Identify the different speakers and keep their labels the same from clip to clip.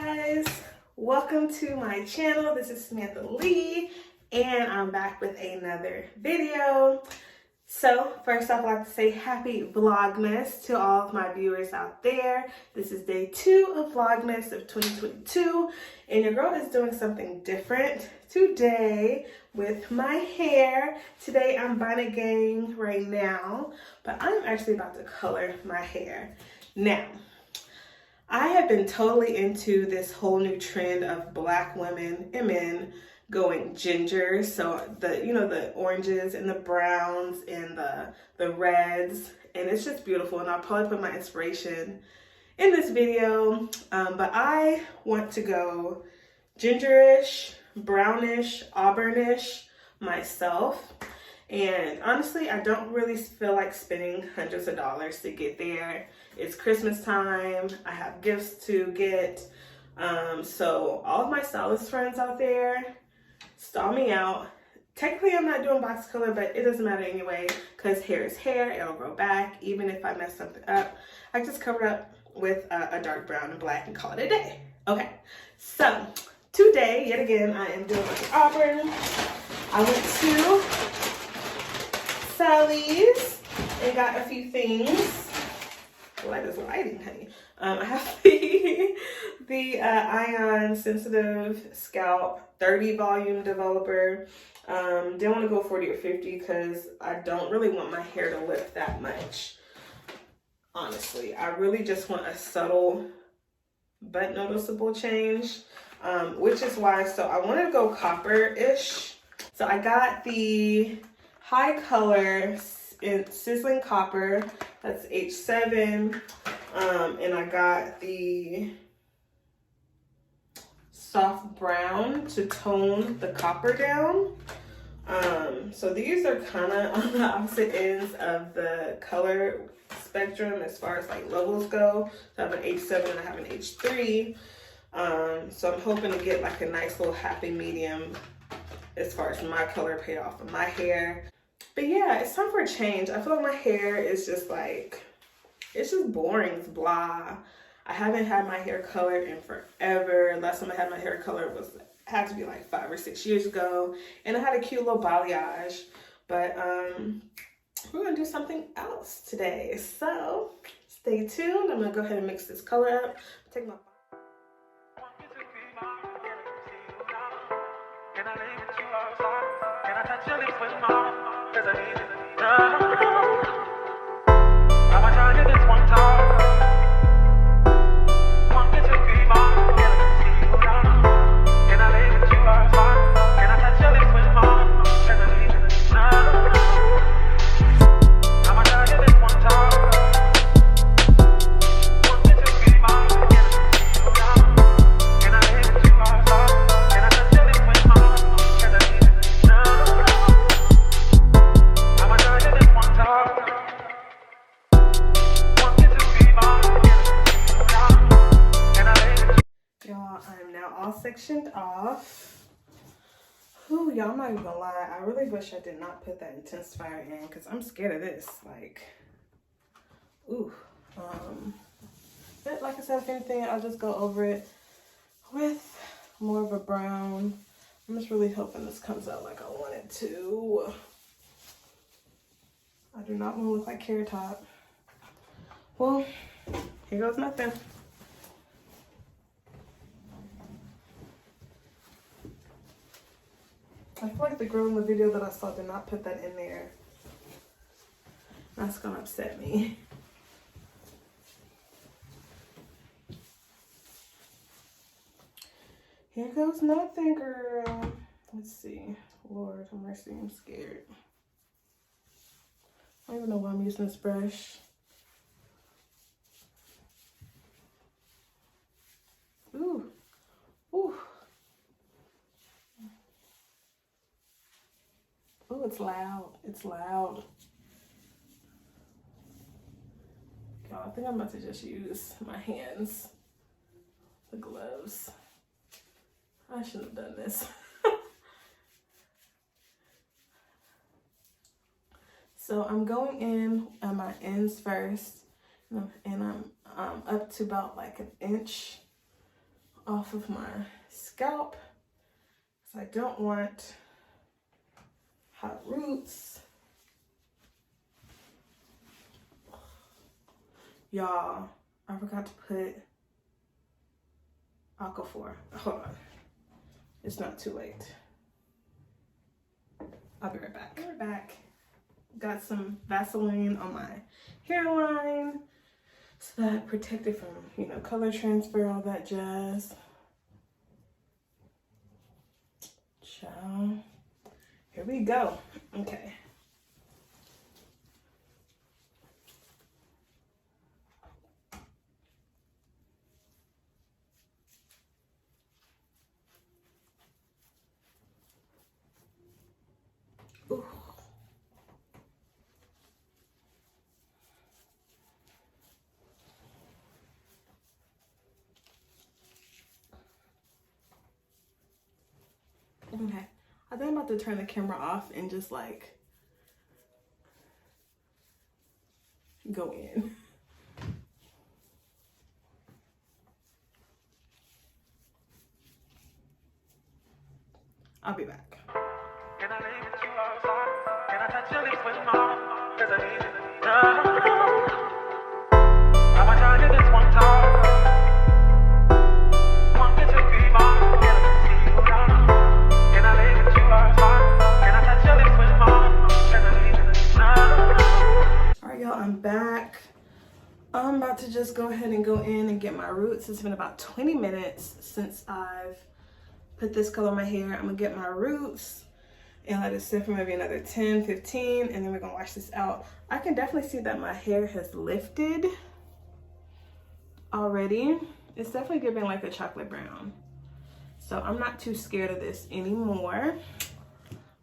Speaker 1: guys, welcome to my channel. This is Samantha Lee and I'm back with another video. So first off, I'd like to say happy Vlogmas to all of my viewers out there. This is day 2 of Vlogmas of 2022 and your girl is doing something different today with my hair. Today I'm bonnet gang right now, but I'm actually about to color my hair. Now, I have been totally into this whole new trend of black women and men going ginger. So the oranges and the browns and the reds, and it's just beautiful. And I'll probably put my inspiration in this video. But I want to go gingerish, brownish, auburnish myself. And honestly, I don't really feel like spending hundreds of dollars to get there. It's Christmas time. I have gifts to get. So all of my stylist friends out there, style me out. Technically, I'm not doing box color, but it doesn't matter anyway because hair is hair. It'll grow back. Even if I mess something up, I just cover it up with a dark brown and black and call it a day. Okay, so today, yet again, I am doing like auburn. I went to Sally's and got a few things. Light is lighting, honey. I have the ion sensitive scalp 30 volume developer. Didn't want to go 40 or 50 because I don't really want my hair to lift that much. Honestly, I really just want a subtle but noticeable change, which is why. So I want to go copper-ish. So I got the high color in sizzling copper, that's H7, and I got the soft brown to tone the copper down. So these are kind of on the opposite ends of the color spectrum as far as like levels go. So I have an H7 and I have an H3. So I'm hoping to get like a nice little happy medium as far as my color payoff of my hair. But yeah, it's time for a change. I feel like my hair is just like, it's just boring, it's blah. I haven't had my hair colored in forever. Last time I had my hair colored had to be like 5 or 6 years ago. And I had a cute little balayage. But we're gonna do something else today. So stay tuned. I'm gonna go ahead and mix this color up. Take my sectioned off. Ooh, y'all, I'm not even gonna lie. I really wish I did not put that intensifier in because I'm scared of this. Like, ooh. But like I said, if anything, I'll just go over it with more of a brown. I'm just really hoping this comes out like I want it to. I do not want to look like Carrot Top. Well, here goes nothing. I feel like the girl in the video that I saw did not put that in there. That's gonna upset me. Here goes nothing, girl. Let's see. Lord have mercy, I'm scared. I don't even know why I'm using this brush. Ooh. Ooh. Oh, it's loud. It's loud. God, I think I'm about to just use my hands. The gloves. I shouldn't have done this. So I'm going in at my ends first, and I'm up to about like an inch off of my scalp. So I don't want hot roots. Y'all, I forgot to put Aquaphor. Hold on. It's not too late. I'll be right back. We're back. Got some Vaseline on my hairline so that I protect it from, you know, color transfer, all that jazz. Ciao. Here we go. Okay. Ooh. Okay, I think I'm about to turn the camera off and just like go in. I'll be back. Can I leave with you outside? Can I touch your lips with mine? 'Cause I need it. I'ma try you this one time. Want you to be mine. Can I see you now? Can I leave with you outside? Can I touch your lips with mine? 'Cause I need it. Alright, y'all, I'm back. I'm about to just go ahead and go in and get my roots. It's been about 20 minutes since I've put this color in my hair. I'm gonna get my roots and let it sit for maybe another 10, 15, and then we're gonna wash this out. I can definitely see that my hair has lifted already. It's definitely giving like a chocolate brown. So I'm not too scared of this anymore.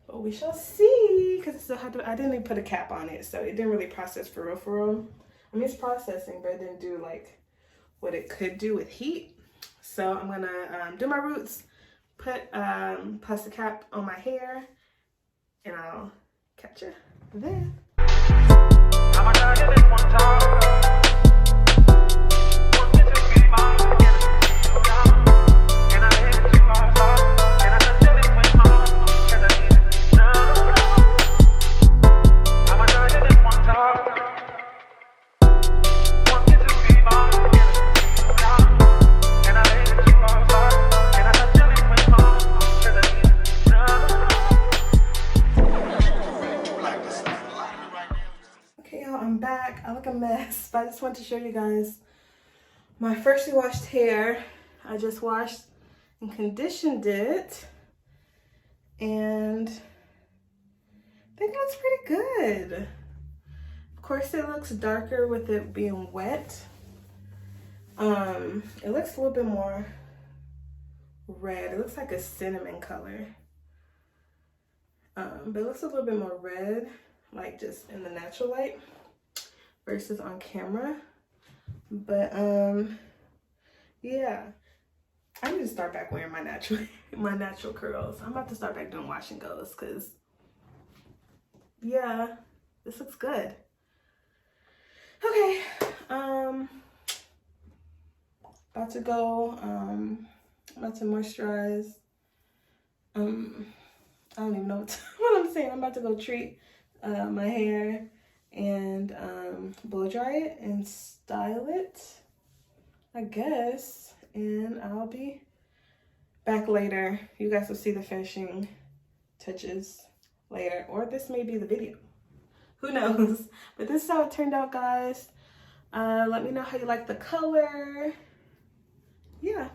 Speaker 1: But we shall see, because I still had to, I didn't even put a cap on it, so it didn't really process for real, for real. I mean, it's processing, but it didn't do like what it could do with heat. So I'm gonna do my roots, put plastic cap on my hair, and I'll catch you then. I'ma tell you this one time. Want you to be mine. Can I live with you outside? Can I touch your lips with mine? 'Cause I need it now. I'ma tell you this one time. Want you to be mine. Can I live with you outside? Can I touch your lips with mine? 'Cause I need it now. Okay, y'all, I'm back. I look a mess, but I just want to show you guys my freshly washed hair. I just washed and conditioned it, and I think it looks pretty good. Of course, it looks darker with it being wet. It looks a little bit more red. It looks like a cinnamon color. But it looks a little bit more red, like just in the natural light versus on camera. But yeah, I need to start back wearing my natural curls. I'm about to start back doing wash and goes, because yeah, this looks good. Okay, about to go, about to moisturize. I don't even know what I'm saying. I'm about to go treat my hair and blow dry it and style it, I guess, and I'll be back later. You guys will see the finishing touches later, or this may be the video, who knows. But this is how it turned out, guys. Let me know how you like the color. Yeah,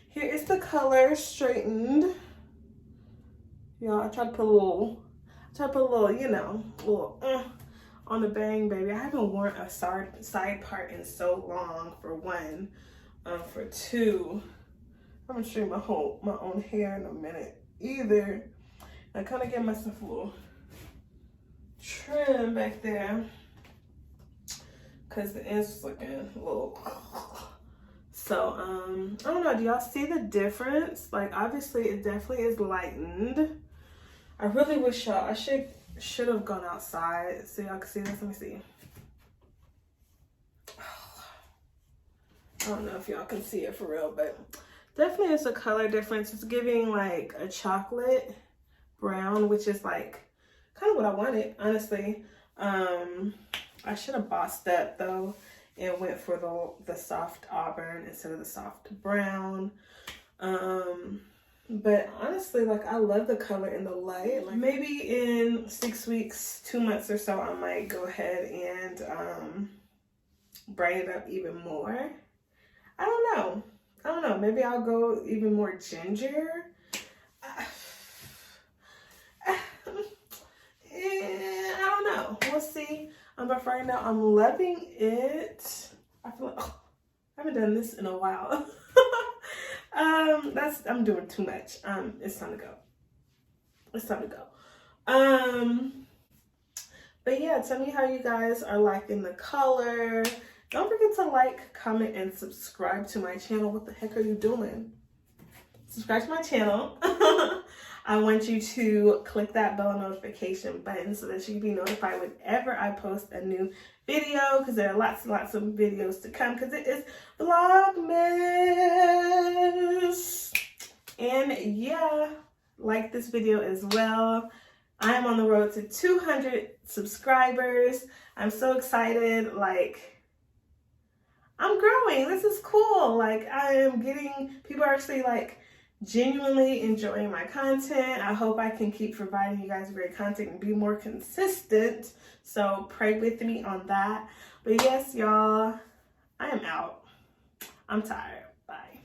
Speaker 1: here is the color straightened. Y'all, I tried to put a little, you know, a little on the bang, baby. I haven't worn a side part in so long, for one. For two, I haven't straightened my own hair in a minute either. I kind of gave myself a little trim back there because the ends was looking a little. So I don't know. Do y'all see the difference? Like, obviously, it definitely is lightened. I really wish y'all, I should have gone outside so y'all can see this. Let me see. I don't know if y'all can see it for real, but definitely it's a color difference. It's giving like a chocolate brown, which is like kind of what I wanted, honestly. I should have bossed up though and went for the soft auburn instead of the soft brown. But honestly, like, I love the color in the light. Like, maybe in 6 weeks, 2 months or so, I might go ahead and brighten it up even more. I don't know. Maybe I'll go even more ginger. I don't know. We'll see. But for right now, I'm loving it. I feel like, oh, I haven't done this in a while. I'm doing too much. It's time to go. It's time to go. But yeah, tell me how you guys are liking the color. Don't forget to like, comment, and subscribe to my channel. What the heck are you doing? Subscribe to my channel. I want you to click that bell notification button so that you can be notified whenever I post a new video, because there are lots and lots of videos to come, because it is Vlogmas. And yeah, like this video as well. I am on the road to 200 subscribers. I'm so excited. Like, I'm growing. This is cool. Like, I am getting, people are actually like genuinely enjoying my content. I hope I can keep providing you guys great content and be more consistent. So pray with me on that. But yes, y'all, I am out. I'm tired. Bye.